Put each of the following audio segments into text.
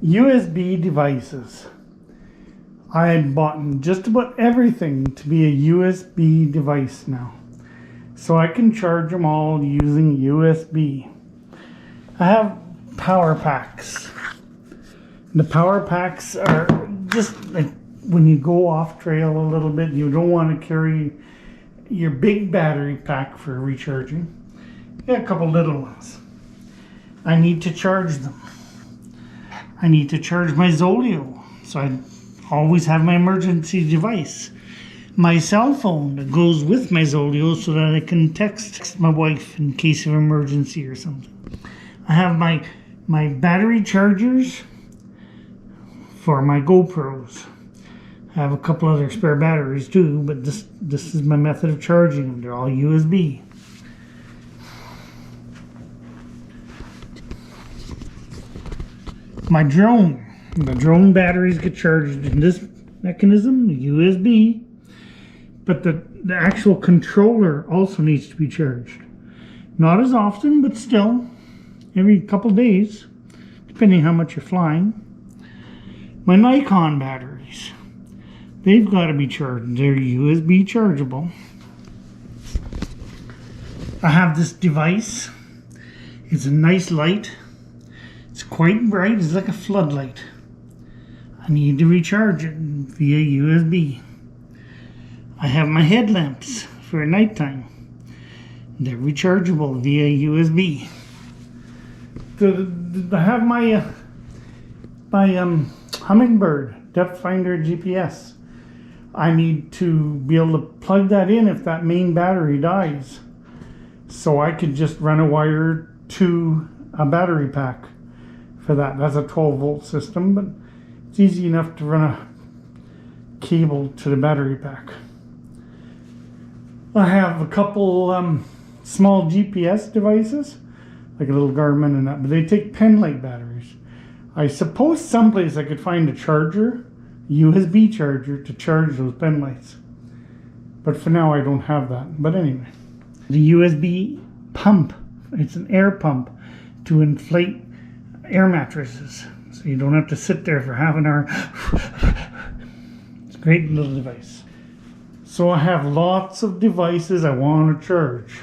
USB devices. I had bought just about everything to be a USB device now. So I can charge them all using USB. I have power packs. The power packs are just like when you go off trail a little bit, you don't want to carry your big battery pack for recharging. You got a couple little ones. I need to charge them. I need to charge my Zoleo, so I always have my emergency device. My cell phone that goes with my Zoleo so that I can text my wife in case of emergency or something. I have my battery chargers for my GoPros. I have a couple other spare batteries too, but this is my method of charging them. They're all USB. My drone. The drone batteries get charged in this mechanism, USB, but the actual controller also needs to be charged. Not as often, but still, every couple days, depending how much you're flying. My Nikon batteries, they've got to be charged. They're USB chargeable. I have this device. It's a nice light. It's quite bright. It's like a floodlight. I need to recharge it via USB. I have my headlamps for nighttime. They're rechargeable via USB. I have my Hummingbird depth finder GPS. I need to be able to plug that in if that main battery dies, so I could just run a wire to a battery pack for that. That's a 12-volt system, but it's easy enough to run a cable to the battery pack. I have a couple small GPS devices, like a little Garmin and that, but they take pen-like batteries. I suppose someplace I could find a charger, USB charger, to charge those pen lights. But for now I don't have that. But anyway, the USB pump, it's an air pump to inflate air mattresses, so you don't have to sit there for half an hour. It's a great little device. So I have lots of devices I want to charge.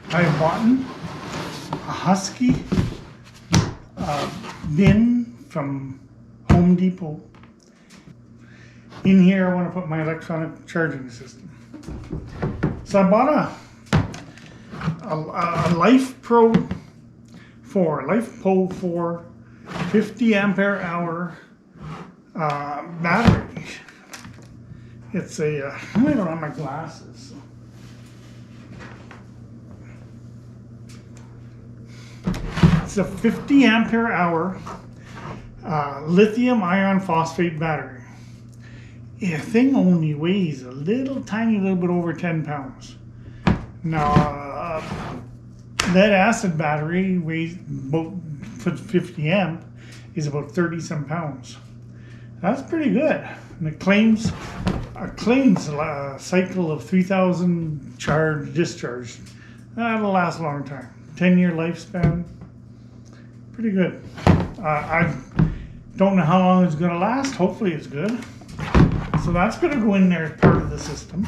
I've bought a Husky bin from Home Depot. In here I want to put my electronic charging system. So I bought a Life Pro 4 50 ampere hour battery. It's a, I don't have my glasses. It's a 50 ampere hour lithium iron phosphate battery. The thing only weighs a little bit over 10 pounds. Now, lead acid battery weighs about 50 amp is about 30 some pounds. That's pretty good. And it claims a cycle of 3,000 charge discharge. That'll last a long time. 10-year lifespan. Pretty good. I don't know how long it's going to last. Hopefully it's good. So that's going to go in there as part of the system.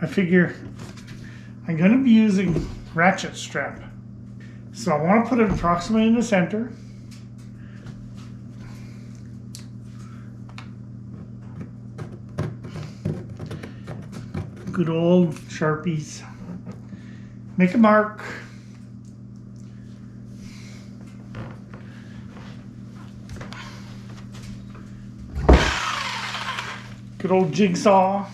I figure I'm going to be using Ratchet strap. So I want to put it approximately in the center. Good old Sharpies. Make a mark. Good old jigsaw.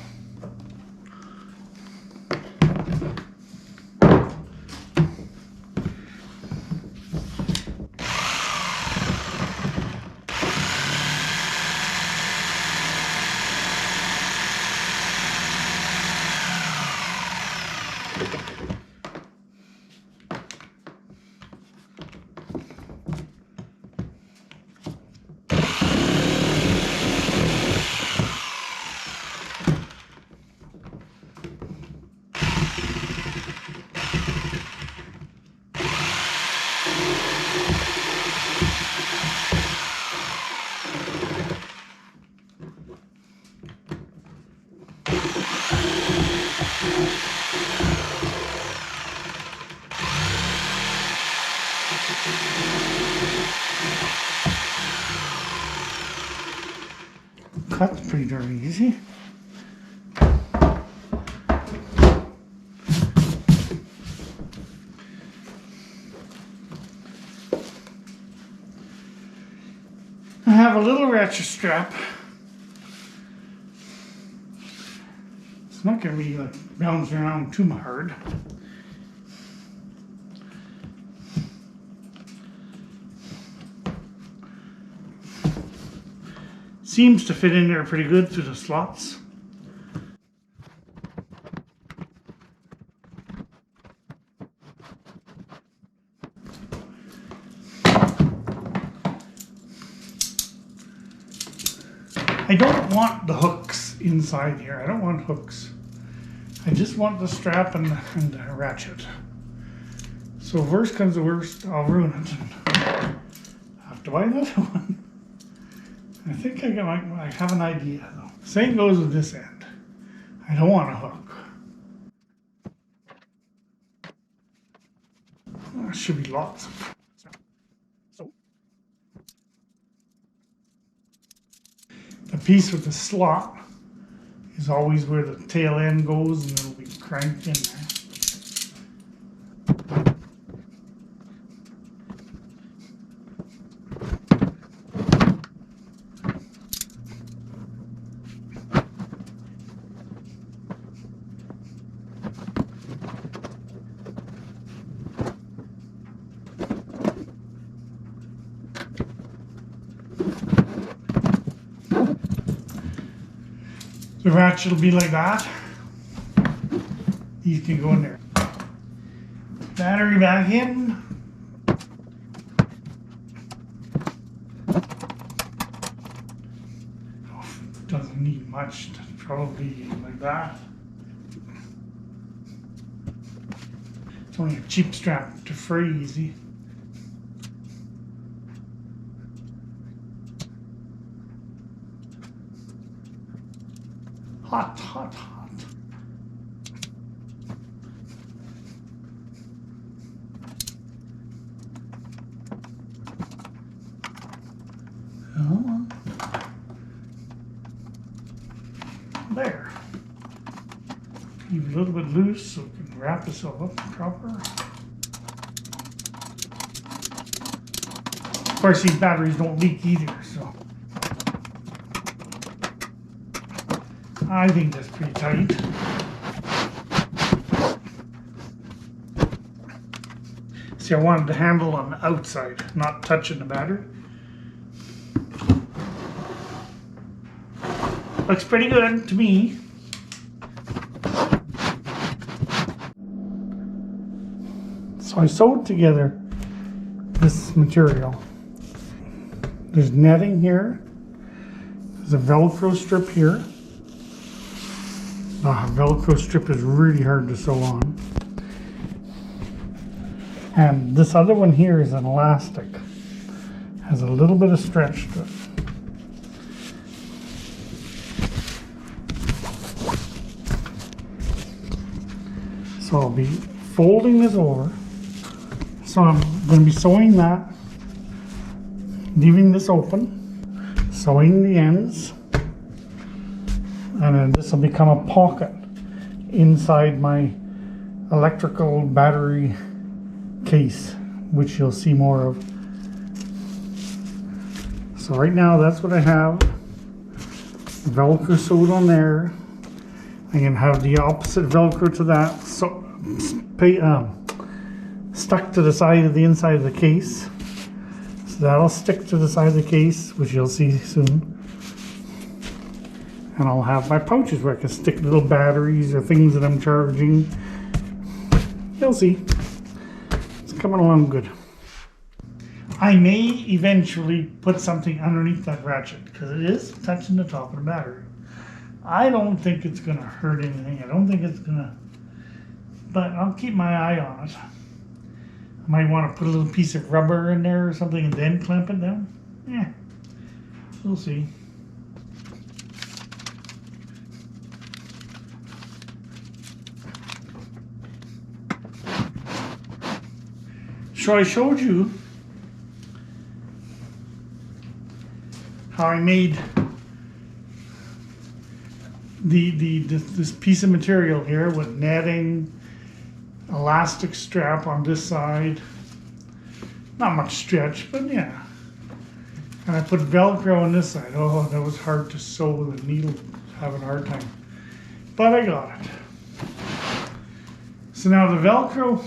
Cut's pretty darn easy. I have a little ratchet strap. It's not going to be like bouncing around too hard. Seems to fit in there pretty good through the slots. I don't want the hooks inside here. I don't want hooks. I just want the strap and the ratchet. So if worst comes to worst, I'll ruin it. I have to buy another one. I think I have an idea though. Same goes with this end. I don't want a hook. There should be lots of. So the piece with the slot is always where the tail end goes, and it'll be cranked in there. The ratchet will be like that. These can go in there. Battery back in. Oh, doesn't need much. Probably like that. It's only a cheap strap to fray easy. Hot, hot, hot. Oh. There. Leave it a little bit loose so it can wrap itself up proper. Of course, these batteries don't leak either, so. I think that's pretty tight. See, I wanted the handle on the outside, not touching the battery. Looks pretty good to me. So I sewed together this material. There's netting here. There's a Velcro strip here. The Velcro strip is really hard to sew on. And this other one here is an elastic. Has a little bit of stretch to it. So I'll be folding this over. So I'm going to be sewing that, leaving this open, sewing the ends. And then this will become a pocket inside my electrical battery case, which you'll see more of. So right now that's what I have. Velcro sewed on there. I'm going to have the opposite Velcro to that, so stuck to the side of the inside of the case. So that'll stick to the side of the case, which you'll see soon. And I'll have my pouches where I can stick little batteries or things that I'm charging. You'll see. It's coming along good. I may eventually put something underneath that ratchet because it is touching the top of the battery. I don't think it's going to hurt anything. I don't think it's going to... But I'll keep my eye on it. I might want to put a little piece of rubber in there or something and then clamp it down. Yeah, we'll see. So I showed you how I made this piece of material here with netting, elastic strap on this side. Not much stretch, but yeah. And I put Velcro on this side. Oh, that was hard to sew. The needle was having a hard time. But I got it. So now the Velcro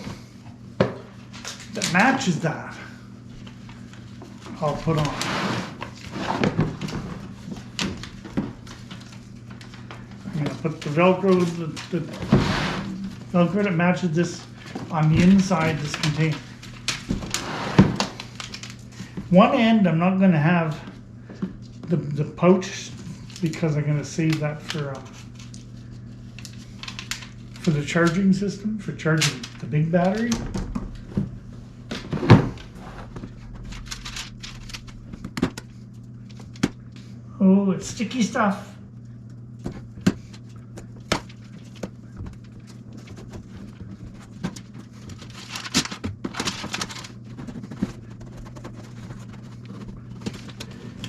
that matches that, I'll put on. I'm going to put the Velcro, the Velcro that matches this on the inside this container. One end I'm not going to have the pouch because I'm going to save that for the charging system, for charging the big battery. Oh, it's sticky stuff.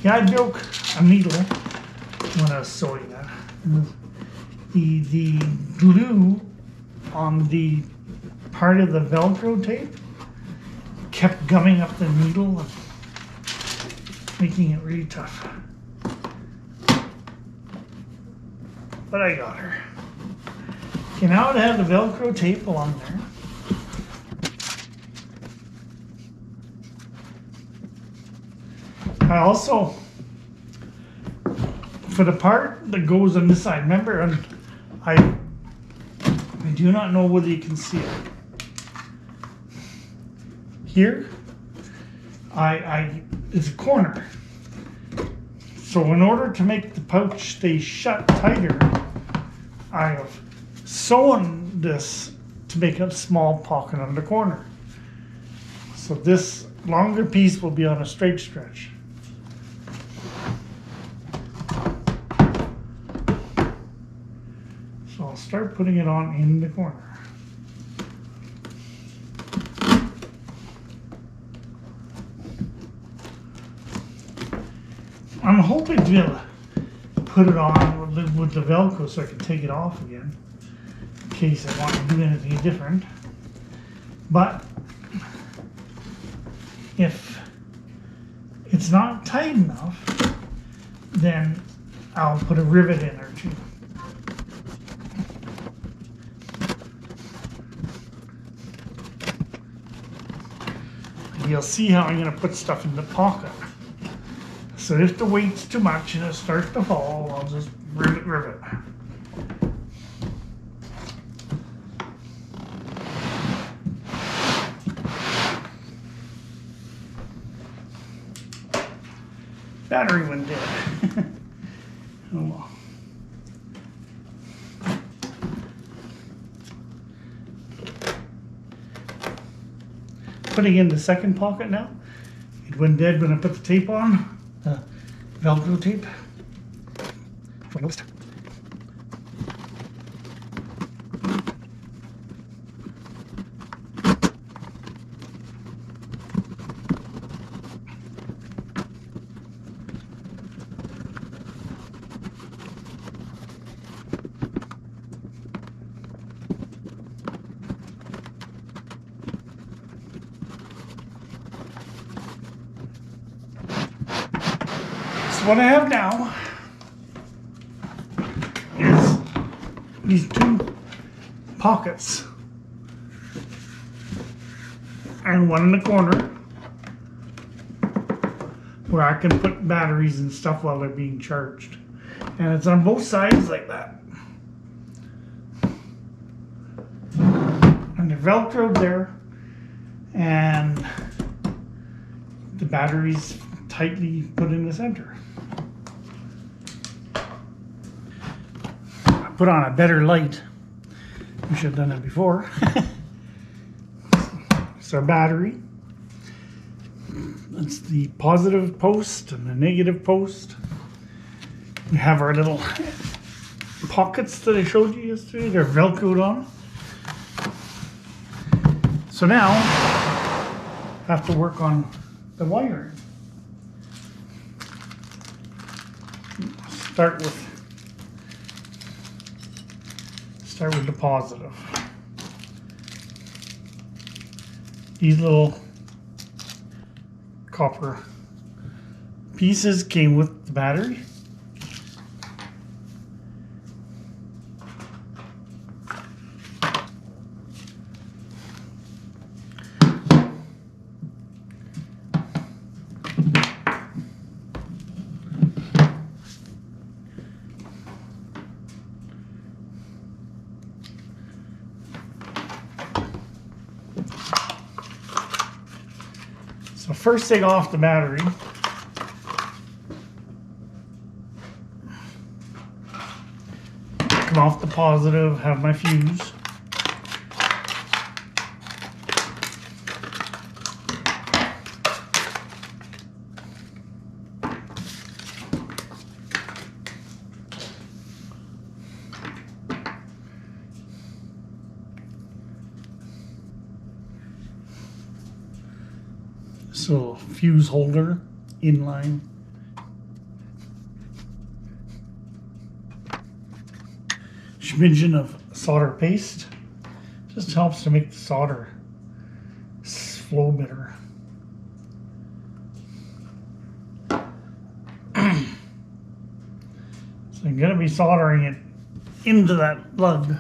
Yeah, I broke a needle when I was sewing that. The glue on the part of the Velcro tape kept gumming up the needle and making it really tough. But I got her. Okay, now I have the Velcro tape along there. I also, for the part that goes on this side, remember, I do not know whether you can see it. Here, it's a corner. So in order to make the pouch stay shut tighter, I have sewn this to make a small pocket on the corner. So this longer piece will be on a straight stretch. So I'll start putting it on in the corner. I'm hoping to be able to put it on with the Velcro so I can take it off again in case I want to do anything different. But if it's not tight enough, then I'll put a rivet in or two. You'll see how I'm going to put stuff in the pocket. So if the weight's too much and it starts to fall, I'll just rivet. Battery went dead. Oh well. Putting in the second pocket now. It went dead when I put the tape on. Velcro tape. I noticed. What I have now is these two pockets and one in the corner where I can put batteries and stuff while they're being charged. And it's on both sides like that. And they're Velcroed there, and the batteries tightly put in the center. Put on a better light. We should have done it before. It's our battery. That's the positive post and the negative post. We have our little pockets that I showed you yesterday. They're Velcroed on. So now have to work on the wiring. Start with the positive. These little copper pieces came with the battery. So first thing off the battery, come off the positive, have my fuse. So fuse holder inline. Smidgen of solder paste. Just helps to make the solder flow better. So I'm going to be soldering it into that lug.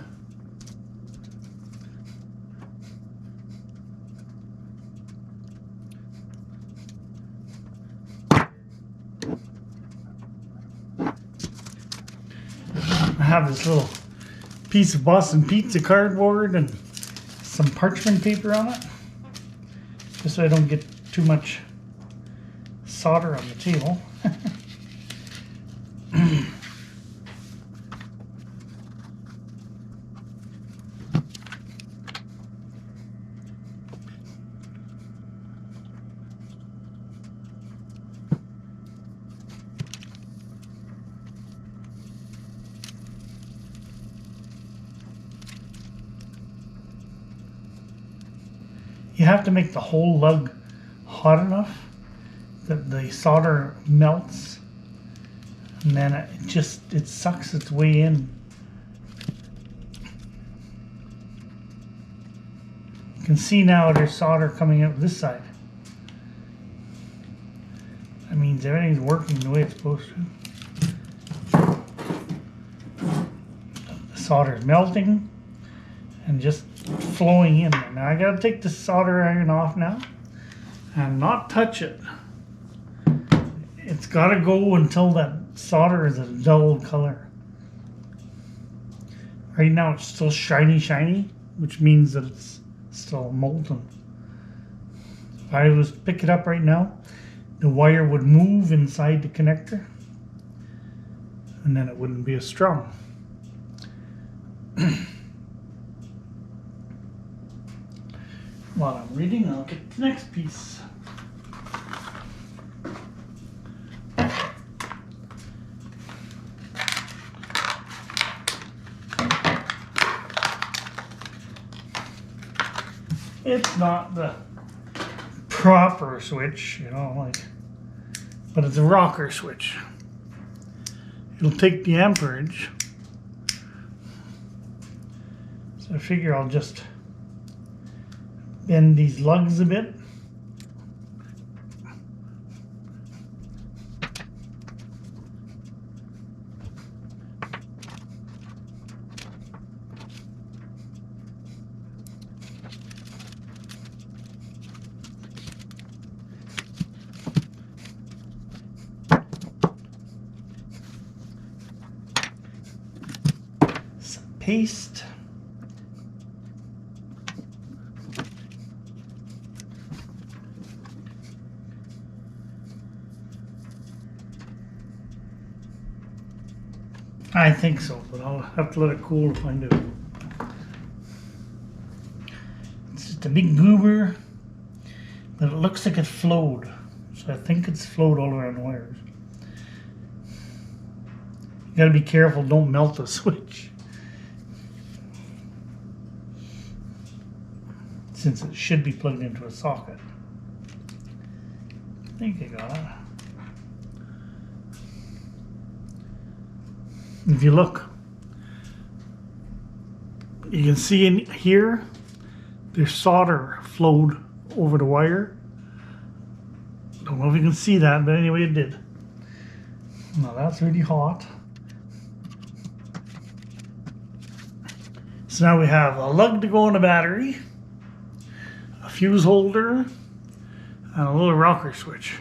I have this little piece of Boston Pizza cardboard and some parchment paper on it, just so I don't get too much solder on the table. You have to make the whole lug hot enough that the solder melts, and then it sucks its way in. You can see now there's solder coming out this side. That means everything's working the way it's supposed to. The solder is melting and just flowing in there. Now I gotta take the solder iron off now and not touch it. It's gotta go until that solder is a dull color. Right now it's still shiny, which means that it's still molten. If I was to pick it up right now, the wire would move inside the connector and then it wouldn't be as strong. While I'm reading, I'll get the next piece. It's not the proper switch, you know, like, but it's a rocker switch. It'll take the amperage. So I figure I'll just bend these lugs a bit. Some paste. I think so, but I'll have to let it cool to find out. It's just a big goober, but it looks like it flowed. So I think it's flowed all around the wires. You gotta be careful, don't melt the switch, since it should be plugged into a socket. think I got it. If you look, you can see in here, there's solder flowed over the wire. Don't know if you can see that, but anyway, it did. Now that's really hot. So now we have a lug to go in the battery, a fuse holder, and a little rocker switch.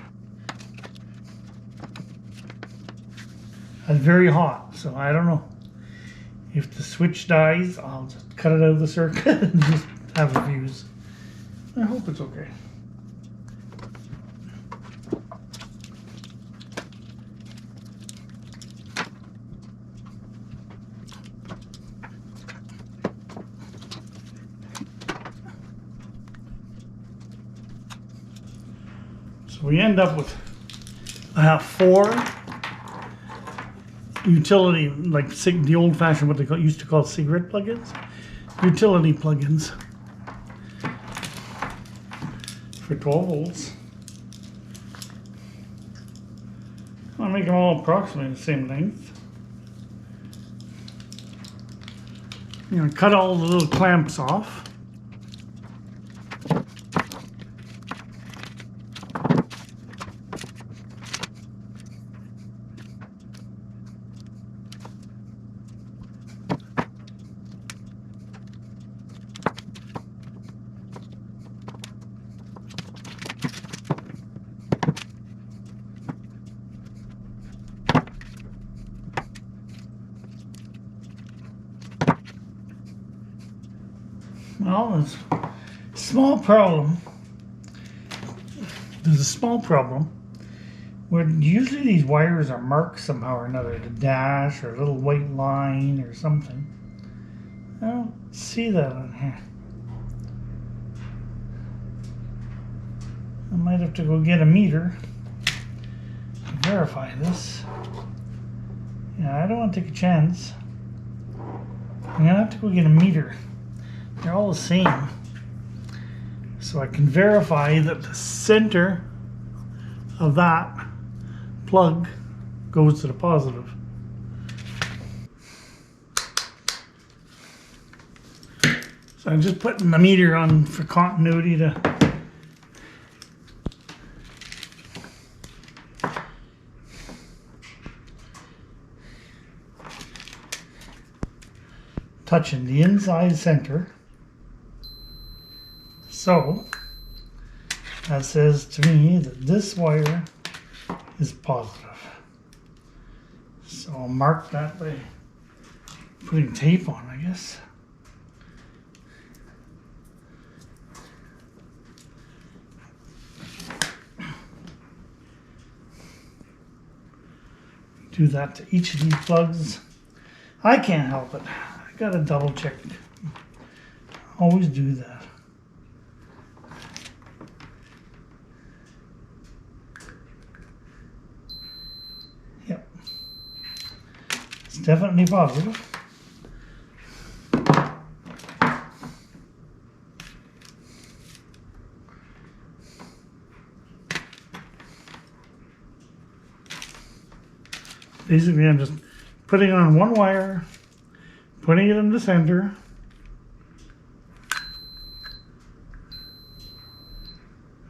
That's very hot, so I don't know. If the switch dies, I'll just cut it out of the circuit and just have a fuse. I hope it's okay. So we end up with, I have 4 utility, like the old-fashioned, what they used to call cigarette plugins, utility plugins for 12 volts. I'll make them all approximately the same length. You know, cut all the little clamps off. Well, there's a small problem. There's a small problem where usually these wires are marked somehow or another, the dash or a little white line or something. I don't see that on here. I might have to go get a meter to verify this. Yeah, I don't want to take a chance. I'm gonna have to go get a meter. They're all the same. So I can verify that the center of that plug goes to the positive. So I'm just putting the meter on for continuity to touching the inside center. So that says to me that this wire is positive. So I'll mark that by putting tape on, I guess. Do that to each of these plugs. I can't help it. I gotta double check. Always do that. Yep. It's definitely positive. Basically, I'm just putting it on one wire, putting it in the center.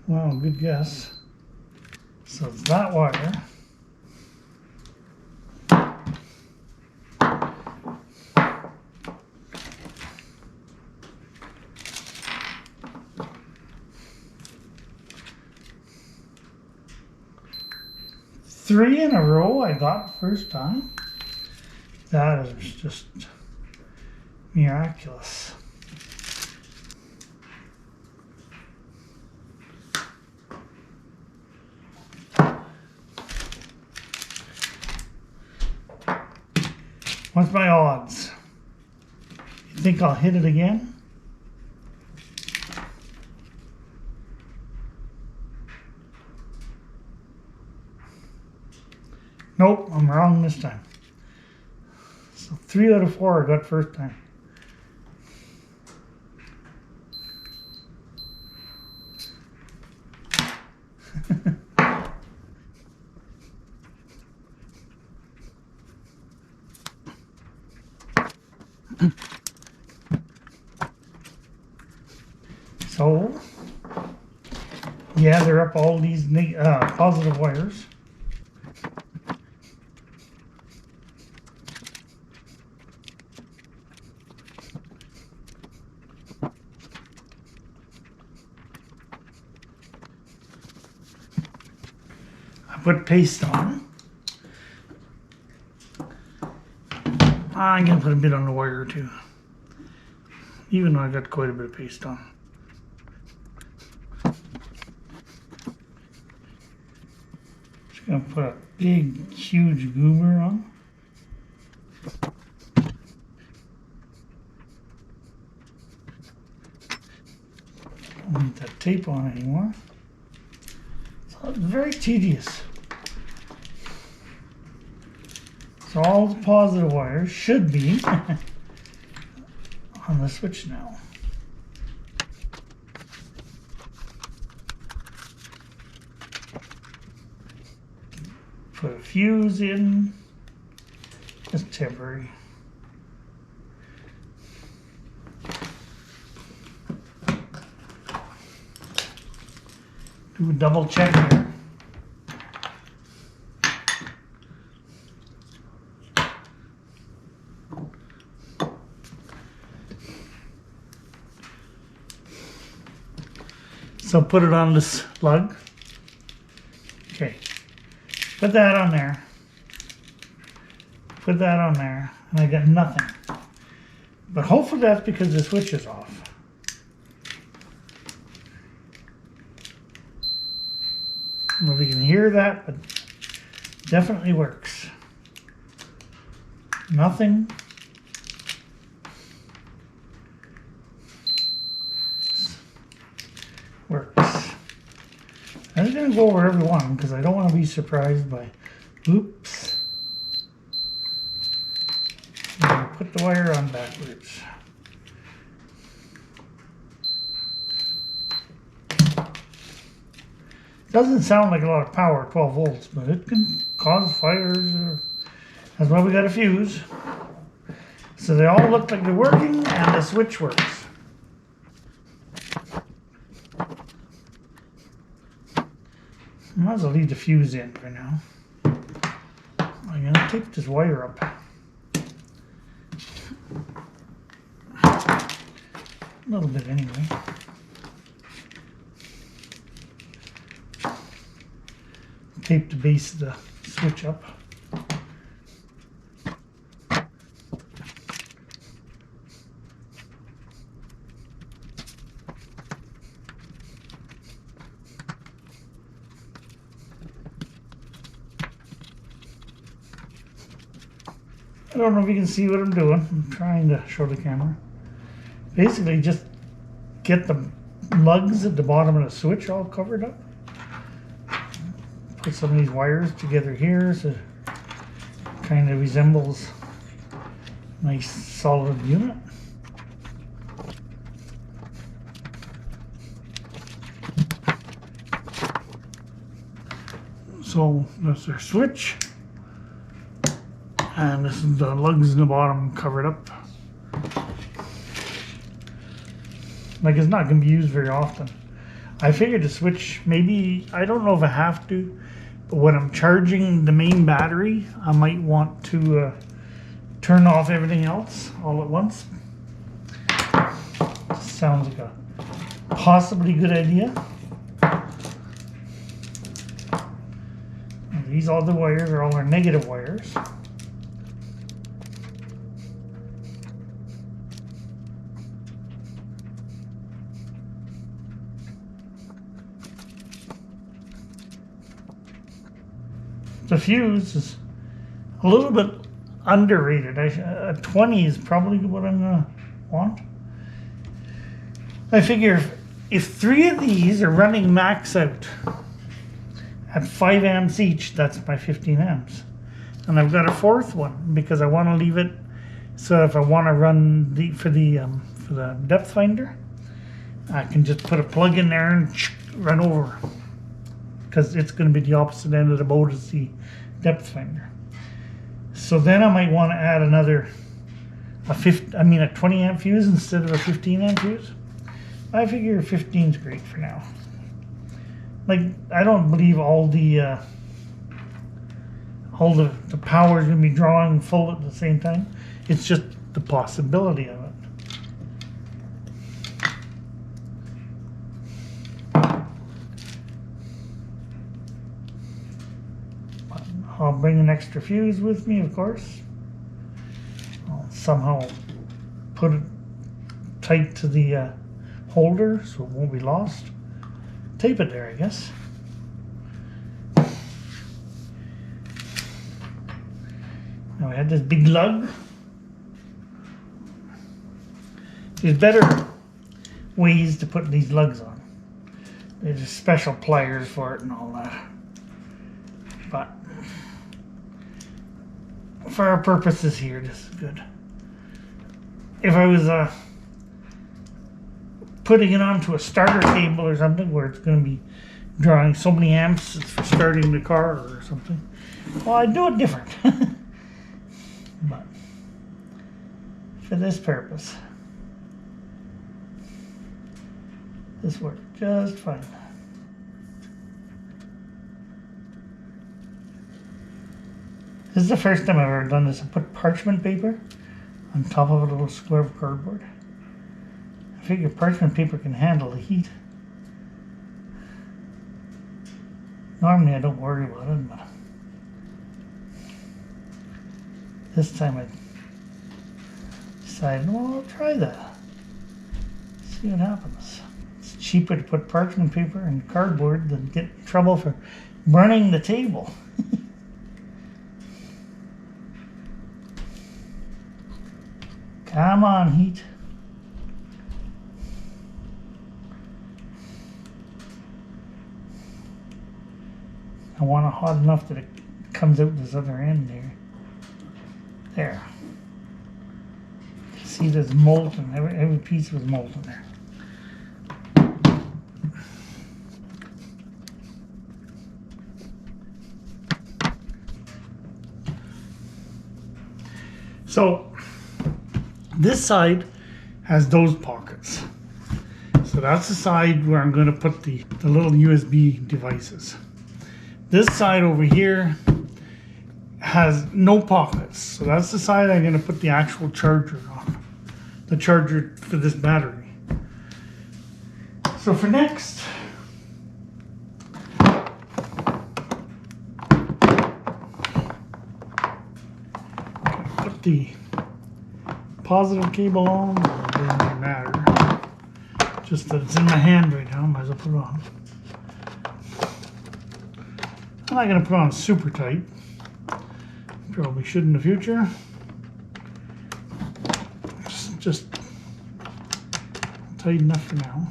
Wow, good guess. So it's that wire. Three in a row I got first time. That is just miraculous. What's my odds? You think I'll hit it again? Nope, I'm wrong this time. So 3 out of 4 I got first time. So, gather up all these positive wires. I put paste on. I'm going to put a bit on the wire too, even though I got quite a bit of paste on. Just going to put a big, huge goober on. Don't need that tape on anymore. So it's very tedious. So all the positive wires should be on the switch now. Put a fuse in, just temporary. Do a double check here. So put it on this lug. Okay, put that on there. Put that on there, and I got nothing. But hopefully that's because the switch is off. I don't know if you can hear that, but definitely works. Nothing. Works. I'm just going to go over every one because I don't want to be surprised by, oops. I'm going to put the wire on backwards. Doesn't sound like a lot of power, 12 volts, but it can cause fires. That's why we got a fuse. So they all look like they're working and the switch works. Might as well leave the fuse in for now. I'm going to tape this wire up. A little bit anyway. Tape the base of the switch up. I don't know if you can see what I'm doing. I'm trying to show the camera. Basically just get the lugs at the bottom of the switch all covered up. Put some of these wires together here so it kind of resembles a nice solid unit. So that's our switch. And this is the lugs in the bottom covered up. Like it's not going to be used very often. I figured to switch, maybe, I don't know if I have to, but when I'm charging the main battery, I might want to turn off everything else all at once. Sounds like a possibly good idea. And these other wires are all our negative wires. The fuse is a little bit underrated. A 20 is probably what I'm going to want. I figure if 3 of these are running max out at 5 amps each, that's my 15 amps. And I've got a 4th one because I want to leave it so if I want to run for the depth finder, I can just put a plug in there and run over. Because it's going to be the opposite end of the boat as the depth finder. So then I might want to add a 20 amp fuse instead of a 15 amp fuse. I figure 15 is great for now. Like, I don't believe all the power is going to be drawing full at the same time. It's just the possibility of it. I'll bring an extra fuse with me, of course. I'll somehow put it tight to the holder so it won't be lost. Tape it there, I guess. Now we had this big lug. There's better ways to put these lugs on. There's special pliers for it and all that. But for our purposes here, this is good. If I was putting it onto a starter cable or something where it's going to be drawing so many amps for starting the car or something, well, I'd do it different. But for this purpose, this worked just fine. This is the first time I've ever done this. I put parchment paper on top of a little square of cardboard. I figure parchment paper can handle the heat. Normally I don't worry about it, but this time I decided, well, I'll try that. See what happens. It's cheaper to put parchment paper and cardboard than get in trouble for burning the table. Come on, heat. I want it hot enough that it comes out this other end there. There. See, there's molten. Every piece was molten there. So this side has those pockets. So that's the side where I'm going to put the little USB devices. This side over here has no pockets. So that's the side I'm going to put the actual charger on. The charger for this battery. So for next, put the positive cable on. It doesn't really matter. Just that it's in my hand right now, might as well put it on. I'm not going to put it on super tight. Probably should in the future. Just tight enough for now.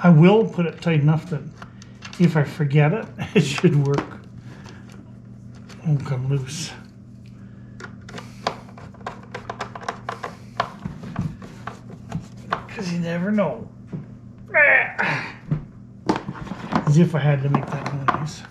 I will put it tight enough that if I forget it, it should work. It won't come loose. Because you never know. As if I had to make that noise.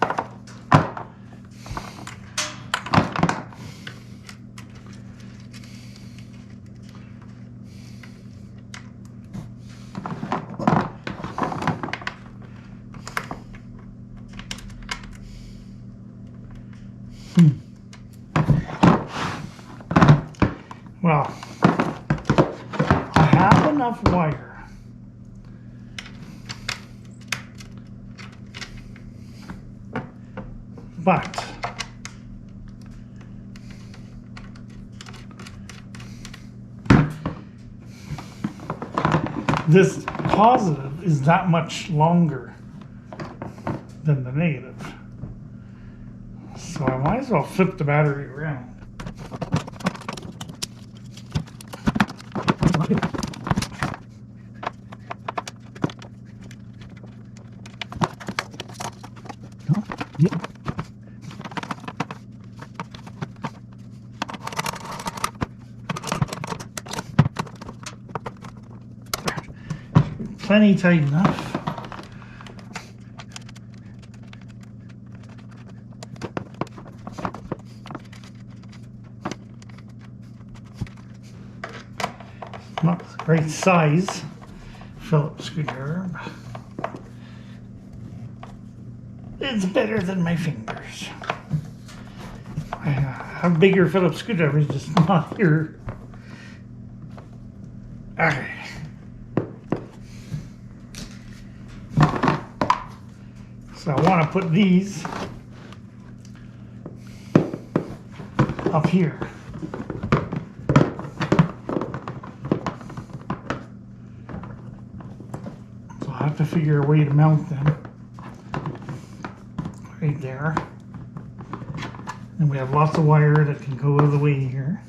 Well, I have enough wire but this positive is that much longer than the negative. So I might as well flip the battery around. Plenty tight enough. Not the right size Phillips screwdriver. It's better than my fingers. I have bigger Phillips screwdrivers, just not here. Okay. So I want to put these up here. So I have to figure a way to mount them. Right there. And we have lots of wire that can go out of the way here.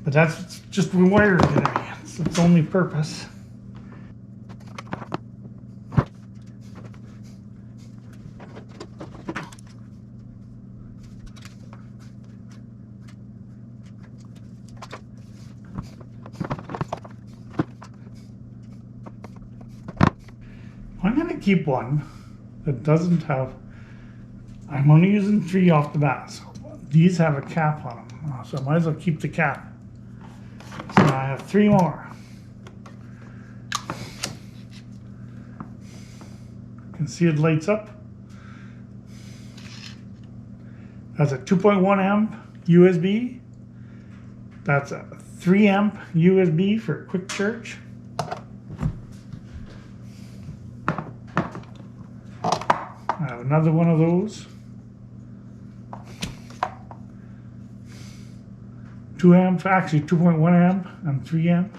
But that's just the wire today. It's its only purpose. I'm going to keep one that doesn't have, I'm only using 3 off the bat, so these have a cap on them, so I might as well keep the cap. So I have 3 more. You can see it lights up. That's a 2.1 amp USB. That's a 3 amp USB for quick charge. I have another one of those. 2 amp, actually 2.1 amp and 3 amp.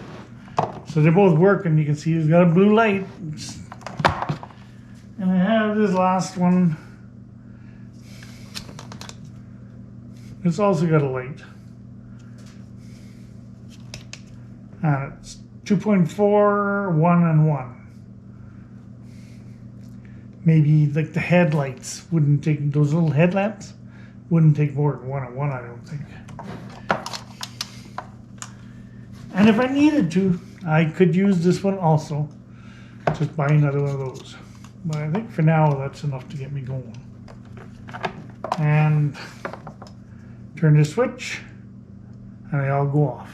So they both work, and you can see it's got a blue light. And I have this last one. It's also got a light. And it's 2.4, 1 and 1. Maybe like the headlights wouldn't take, those little headlamps wouldn't take more than 1 and 1, I don't think. And if I needed to, I could use this one also. Just buy another one of those. But I think for now that's enough to get me going. And turn the switch and they all go off.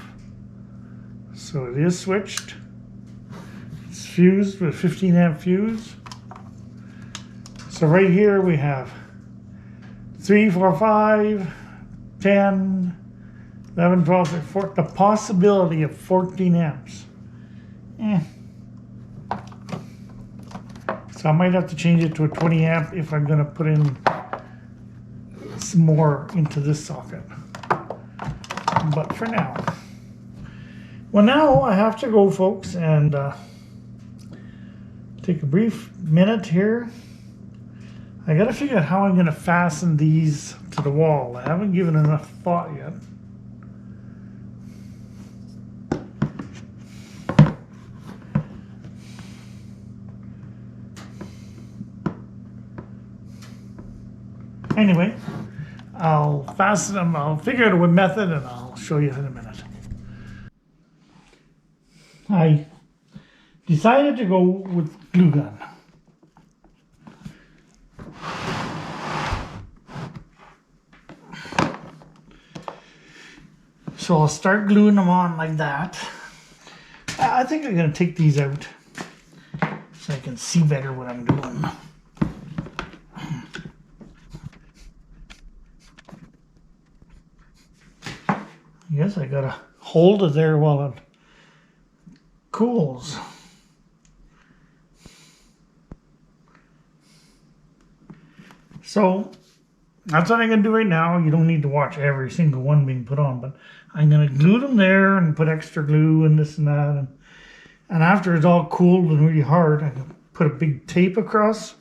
So it is switched. It's fused with 15 amp fuse. So right here we have 3, 4, 5, 10, 11, 12, 13, 14, the possibility of 14 amps. So I might have to change it to a 20 amp if I'm going to put in some more into this socket. But for now. Well, now I have to go, folks, and take a brief minute here. I got to figure out how I'm going to fasten these to the wall. I haven't given enough thought yet. Anyway, I'll fasten them. I'll figure out a method, and I'll show you in a minute. I decided to go with glue gun. So I'll start gluing them on like that. I think I'm going to take these out so I can see better what I'm doing. Yes, I got to hold it there while it cools. So that's what I'm going to do right now. You don't need to watch every single one being put on, but I'm going to glue them there and put extra glue and this and that. And after it's all cooled and really hard, I can put a big tape across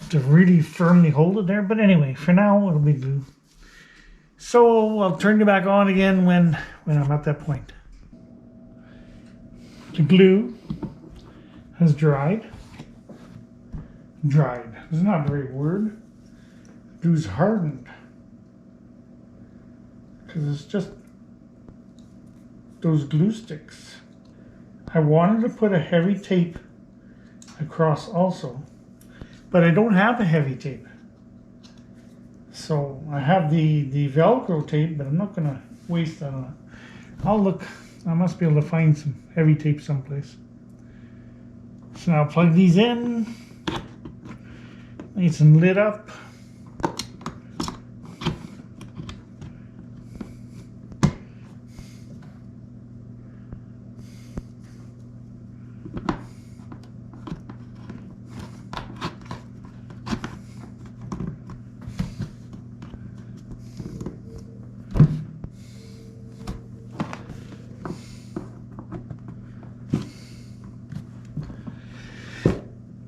to really firmly hold it there. But anyway, for now, it'll be glue. So I'll turn it back on again when I'm at that point. The glue has dried. Dried. It's not the right word. Glue's hardened. Because it's just those glue sticks. I wanted to put a heavy tape across also, but I don't have a heavy tape. So I have the Velcro tape, but I'm not going to waste that on it. I'll look I must be able to find some heavy tape someplace. So now I'll plug these in. Nice and lit up.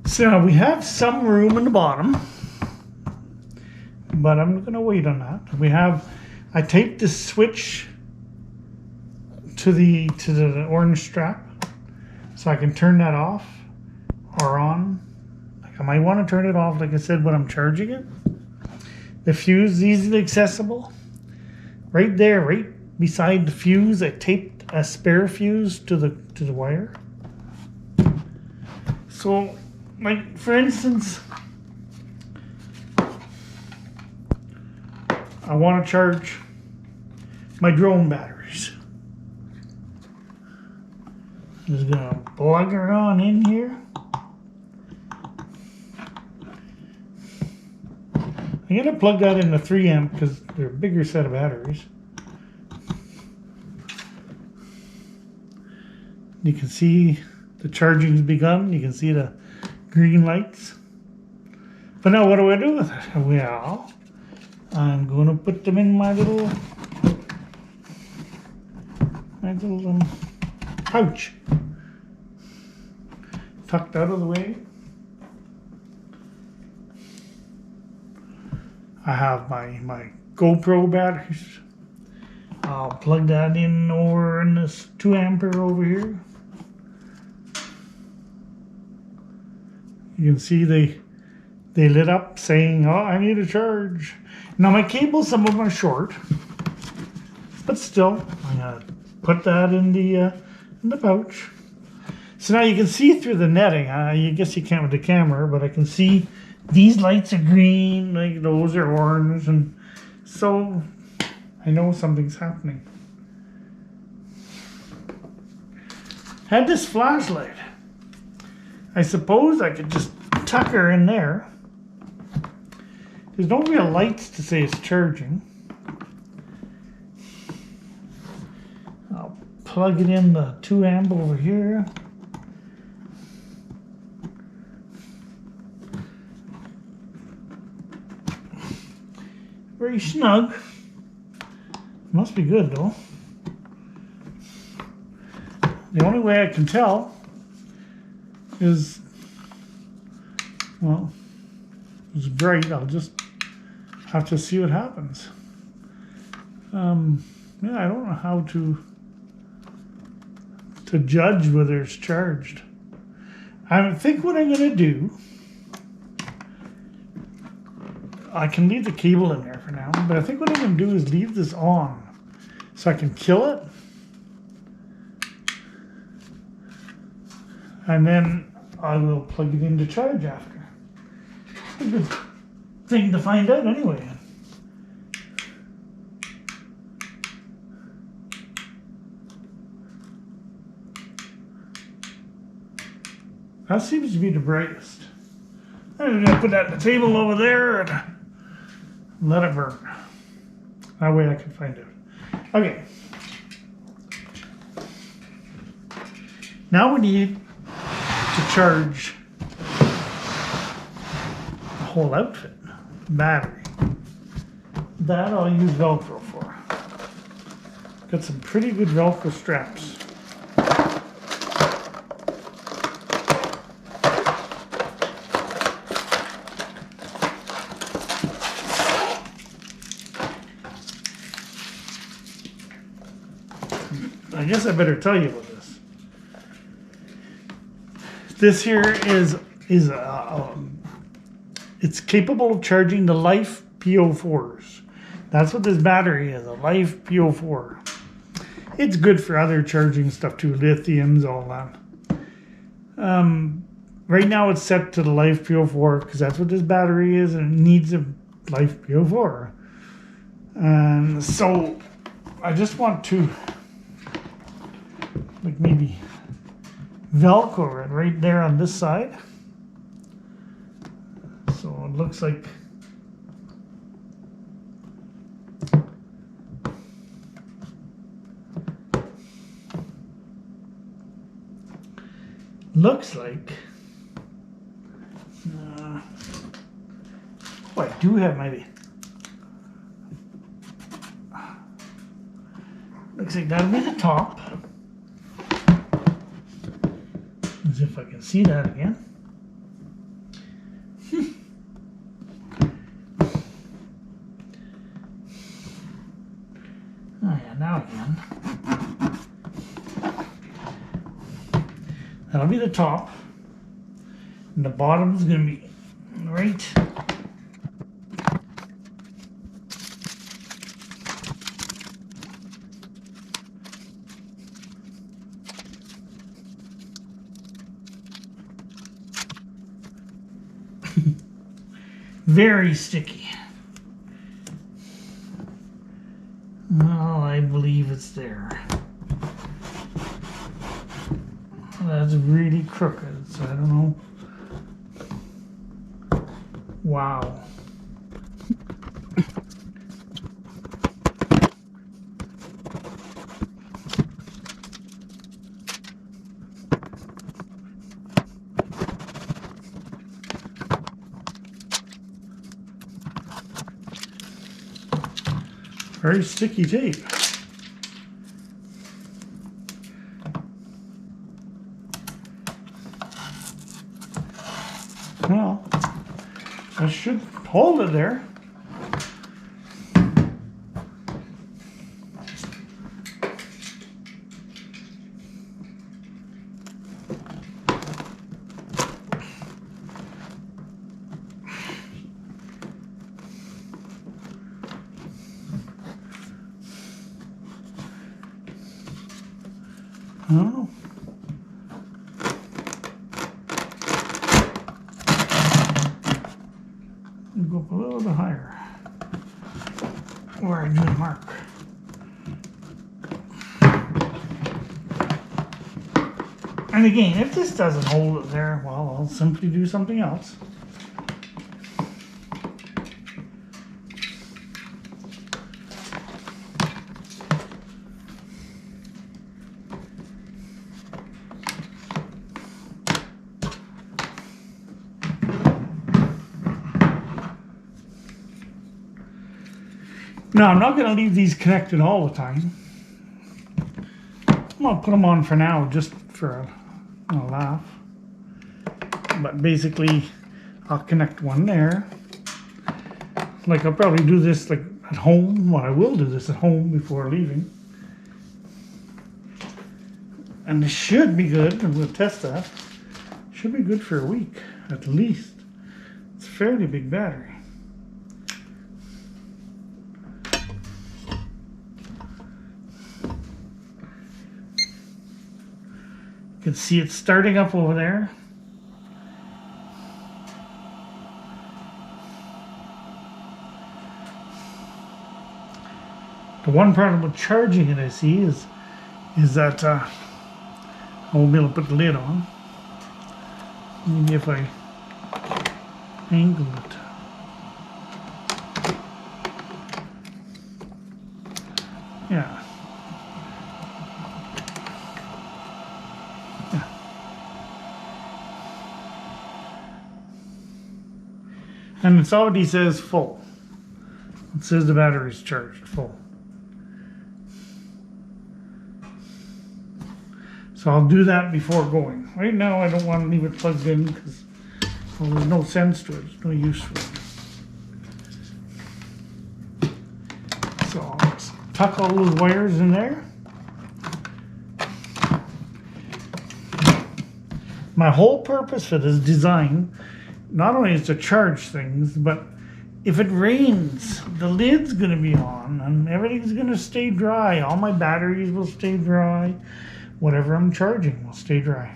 So we have some room in the bottom, but I'm going to wait on that. I taped the switch to the orange strap, so I can turn that off or on. Like I might want to turn it off, like I said, when I'm charging it. The fuse is easily accessible. Right there, right beside the fuse, I taped a spare fuse to the wire. So, like for instance, I want to charge my drone batteries. I'm just gonna plug her on in here. I'm gonna plug that in the 3 amp because they're a bigger set of batteries. You can see the charging's begun. You can see the green lights. But now what do I do with it? Well, I'm going to put them in my little pouch. Tucked out of the way. I have my GoPro batteries. I'll plug that in over in this 2 ampere over here. You can see they lit up saying, oh, I need a charge. Now my cables, some of them are short, but still, I'm gonna put that in the pouch. So now you can see through the netting. I guess you can't with the camera, but I can see these lights are green, like those are orange, and so I know something's happening. Had this flashlight. I suppose I could just tuck her in there. There's no real lights to say it's charging. I'll plug it in the 2 amp over here. Very snug. Must be good though. The only way I can tell is, well, it's bright. I'll just have to see what happens. Yeah, I don't know how to judge whether it's charged. I think what I'm going to do, I can leave the cable in there for now, but I think what I'm going to do is leave this on so I can kill it. And then I will plug it in to charge after. It's a good thing to find out anyway. That seems to be the brightest. I'm going to put that on the table over there and let it burn. That way I can find out. Okay. Now we need to charge the whole outfit. Battery. That I'll use Velcro for. Got some pretty good Velcro straps. I guess I better tell you about this. This here is it's capable of charging the Life PO4s. That's what this battery is, a Life PO4. It's good for other charging stuff too, lithiums, all that. Right now it's set to the Life PO4 because that's what this battery is, and it needs a Life PO4. And so I just want to like maybe Velcro it right there on this side. So it looks like oh, I do have maybe. Looks like that'll be the top. As if I can see that again. Oh yeah, now again. That'll be the top. And the bottom is going to be right very sticky. Well, I believe it's there. That's really crooked, so I don't know. Wow. Very sticky tape. Well, I should hold it there. Oh. Go up a little bit higher where I do the mark. And again, if this doesn't hold it there, well, I'll simply do something else. Now, I'm not going to leave these connected all the time. I'm going to put them on for now, just for a laugh. But basically, I'll connect one there. Like, I'll probably do this like at home. Well, I will do this at home before leaving. And this should be good, and we'll test that. Should be good for a week, at least. It's a fairly big battery. You can see it starting up over there. The one problem with charging it, I see, is that I won't be able to put the lid on. Maybe if I angle it. Yeah. And it already says full. It says the battery's charged full. So I'll do that before going. Right now I don't want to leave it plugged in because, well, there's no sense to it. There's no use for it. So I'll tuck all those wires in there. My whole purpose for this design not only is to charge things, but if it rains, the lid's going to be on and everything's going to stay dry. All my batteries will stay dry. Whatever I'm charging will stay dry.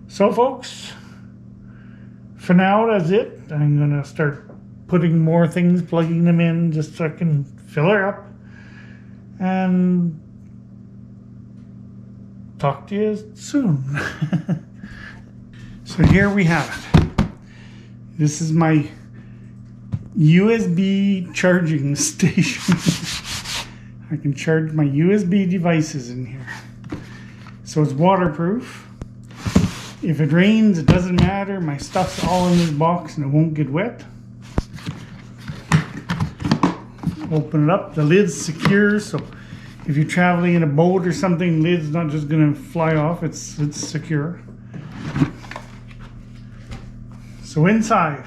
So folks, for now that's it. I'm going to start putting more things, plugging them in just so I can fill her up. and talk to you soon. So here we have it. This is my USB charging station. I can charge my USB devices in here. So it's waterproof. If it rains, it doesn't matter. My stuff's all in this box and it won't get wet. Open it up. The lid's secure, so if you're traveling in a boat or something, the lid's not just gonna fly off. It's secure. So inside,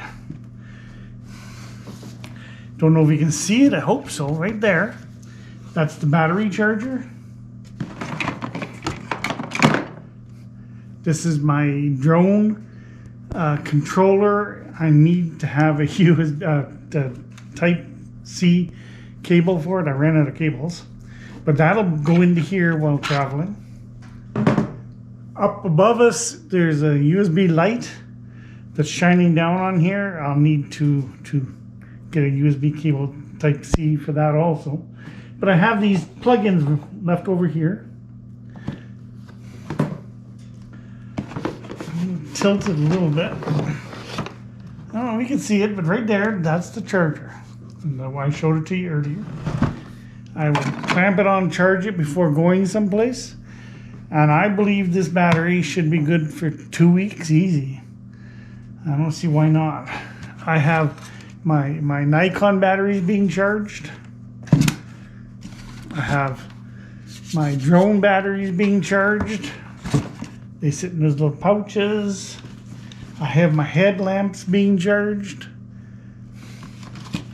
don't know if you can see it. I hope so. Right there. That's the battery charger. This is my drone controller. I need to have a USB Type C cable for it. I ran out of cables, but that'll go into here while traveling. Up above us, there's a USB light that's shining down on here. I'll need to get a USB cable Type C for that also. But I have these plugins left over here. Tilt it a little bit. I don't know if you can see it, but right there, that's the charger. And I showed it to you earlier. I will clamp it on, charge it before going someplace. And I believe this battery should be good for 2 weeks easy. I don't see why not. I have my Nikon batteries being charged. I have my drone batteries being charged. They sit in those little pouches. I have my headlamps being charged.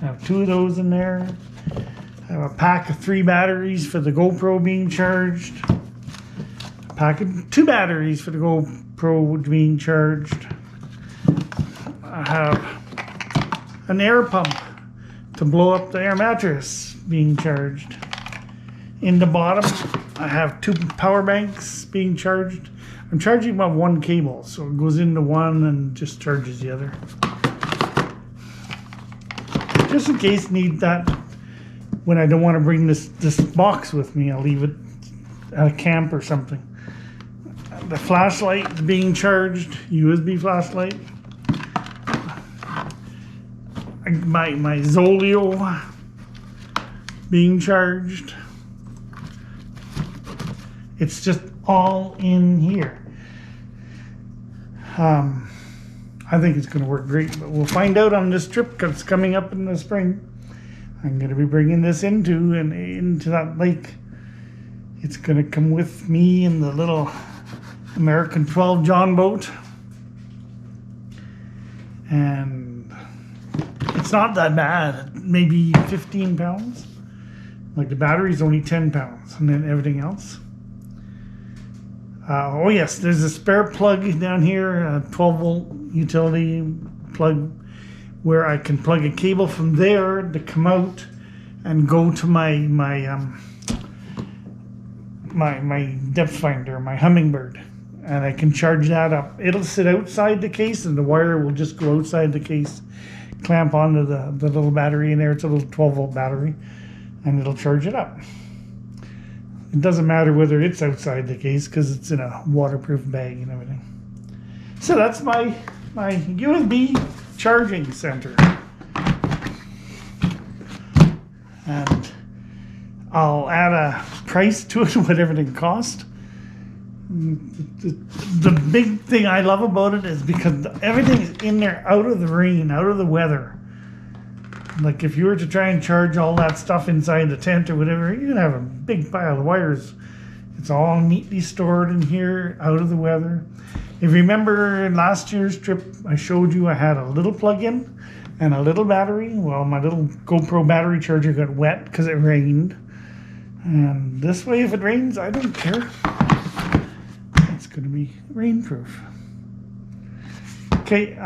I have 2 of those in there. I have a pack of 3 batteries for the GoPro being charged. A pack of 2 batteries for the GoPro being charged. I have an air pump to blow up the air mattress being charged. In the bottom, I have 2 power banks being charged. I'm charging about 1 cable, so it goes into one and just charges the other. Just in case need that when I don't want to bring this box with me, I'll leave it at a camp or something. The flashlight is being charged, USB flashlight. My Zoleo being charged. It's just all in here. I think it's going to work great, but we'll find out on this trip because it's coming up in the spring. I'm going to be bringing this into that lake. It's going to come with me in the little American 12 John boat, and it's not that bad. Maybe 15 pounds. Like the battery's only 10 pounds, and then everything else. Oh yes, there's a spare plug down here, a 12-volt utility plug, where I can plug a cable from there to come out and go to my depth finder, my Hummingbird, and I can charge that up. It'll sit outside the case, and the wire will just go outside the case, clamp onto the little battery in there. It's a little 12-volt battery, and it'll charge it up. It doesn't matter whether it's outside the case because it's in a waterproof bag and everything. So that's my USB charging center. And I'll add a price to it, whatever it costs. The big thing I love about it is because everything is in there out of the rain, out of the weather. Like if you were to try and charge all that stuff inside the tent or whatever, you'd have a big pile of wires. It's all neatly stored in here, out of the weather. If you remember last year's trip, I showed you I had a little plug-in and a little battery. Well, my little GoPro battery charger got wet because it rained. And this way, if it rains, I don't care. It's going to be rainproof. Okay,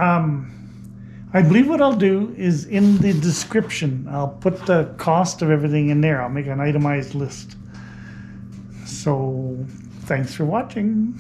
I believe what I'll do is in the description, I'll put the cost of everything in there. I'll make an itemized list. So, thanks for watching.